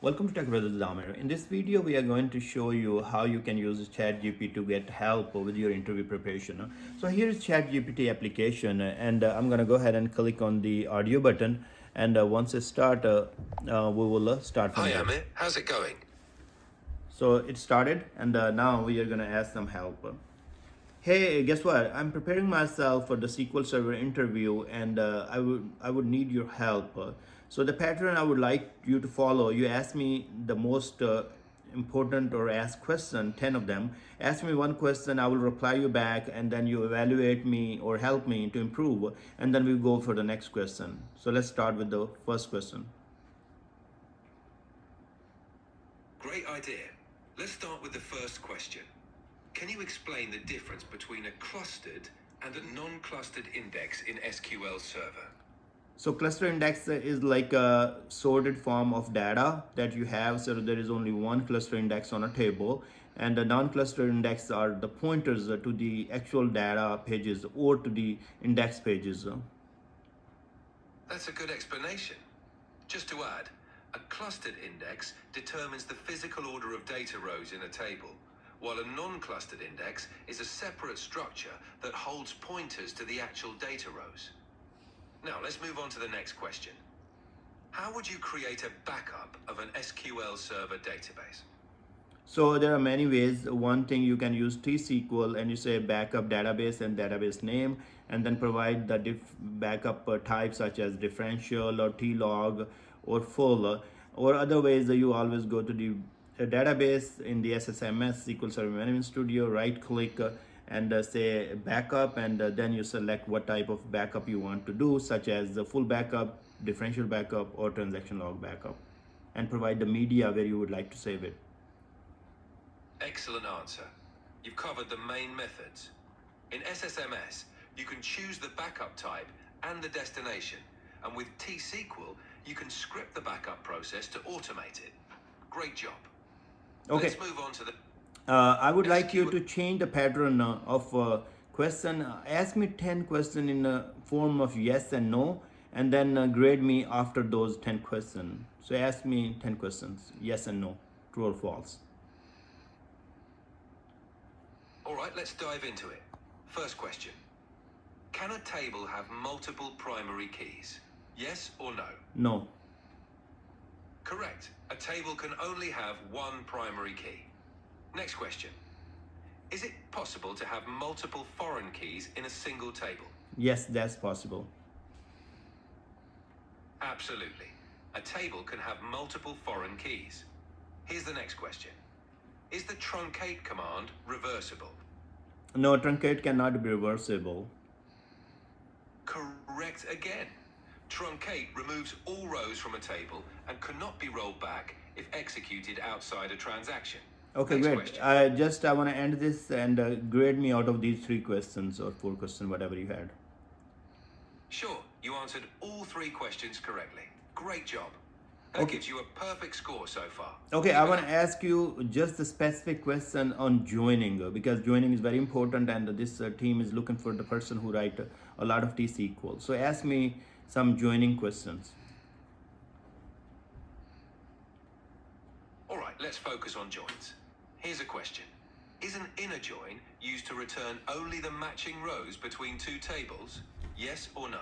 Welcome to Tech Brothers Damir. In this video, we are going to show you how you can use ChatGPT to get help with your interview preparation. So here is ChatGPT application, and I'm going to go ahead and click on the audio button. And once it start, we will start from Hi, there. Amit. How's it going? So it started, and now we are going to ask some help. Hey, guess what? I'm preparing myself for the SQL Server interview, and I would need your help. So the pattern I would like you to follow. You ask me the most important or ask question, 10 of them. Ask me one question, I will reply you back, and then you evaluate me or help me to improve, and then we go for the next question. So let's start with the first question. Great idea. Let's start with the first question. Can you explain the difference between a clustered and a non-clustered index in SQL Server? So cluster index is like a sorted form of data that you have. So there is only one cluster index on a table, and the non-cluster index are the pointers to the actual data pages or to the index pages. That's a good explanation. Just to add, a clustered index determines the physical order of data rows in a table, while a non-clustered index is a separate structure that holds pointers to the actual data rows. Now, let's move on to the next question. How would you create a backup of an SQL Server database? So there are many ways. One thing, you can use T-SQL and you say backup database and database name, and then provide the backup type such as differential or T-log or full. Or other ways that you always go to the database in the SSMS SQL Server Management Studio, right click and say backup, and then you select what type of backup you want to do, such as the full backup, differential backup, or transaction log backup, and provide the media where you would like to save it. Excellent answer. You've covered the main methods. In SSMS, you can choose the backup type and the destination, and with T-SQL, you can script the backup process to automate it. Great job. Okay. Let's move on to the I would like you SQL. to change the pattern of question. Ask me 10 questions in a form of yes and no, and then grade me after those 10 questions. So ask me 10 questions, yes and no, true or false. All right, let's dive into it. First question. Can a table have multiple primary keys? Yes or no? No. Correct. A table can only have one primary key. Next question. Is it possible to have multiple foreign keys in a single table? Yes, that's possible. Absolutely. A table can have multiple foreign keys. Here's the next question. Is the truncate command reversible? No, truncate cannot be reversible. Correct again. Truncate removes all rows from a table and cannot be rolled back if executed outside a transaction. Okay, Next great. question. I want to end this and grade me out of these 3 questions or 4 questions, whatever you had. Sure, you answered all 3 questions correctly. Great job. That Okay. gives you a perfect score so far. Okay, Keep I it want up. to ask you just a specific question on joining because joining is very important, and this team is looking for the person who write a lot of T-SQL. So ask me some joining questions. All right, let's focus on joins. Here's a question. Is an inner join used to return only the matching rows between 2 tables? Yes or no?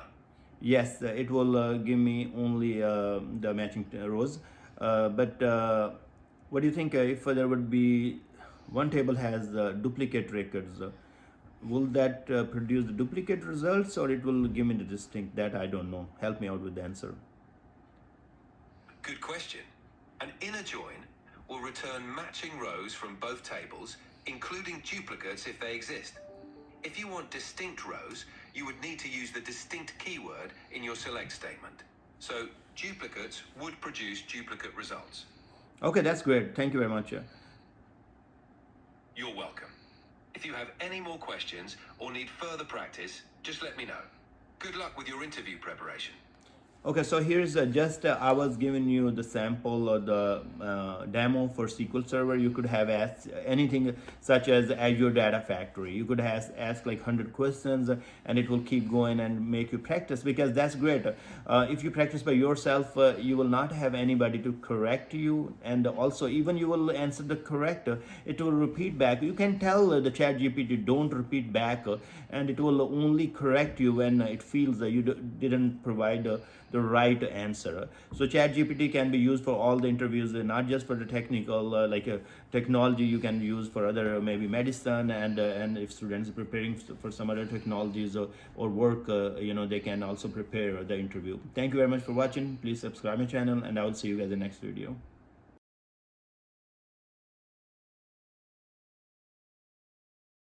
Yes, it will give me only the matching rows. But what do you think if there would be one table has duplicate records? Will that produce the duplicate results, or it will give me the distinct? That I don't know. Help me out with the answer. Good question. An inner join will return matching rows from both tables, including duplicates if they exist. If you want distinct rows, you would need to use the distinct keyword in your select statement. So duplicates would produce duplicate results. Okay, that's great. Thank you very much. You're welcome. If you have any more questions or need further practice, just let me know. Good luck with your interview preparation. Okay, so here's just I was giving you the sample or the demo for SQL Server. You could have asked anything such as Azure Data Factory. You could ask like 100 questions, and it will keep going and make you practice, because that's great. If you practice by yourself, you will not have anybody to correct you, and also even you will answer the correct, it will repeat back. You can tell the chat GPT don't repeat back, and it will only correct you when it feels that you didn't provide the right answer. So ChatGPT can be used for all the interviews, not just for the technical, technology. You can use for other maybe medicine, and if students are preparing for some other technologies or work, they can also prepare the interview. Thank you very much for watching. Please subscribe my channel, and I will see you guys in the next video.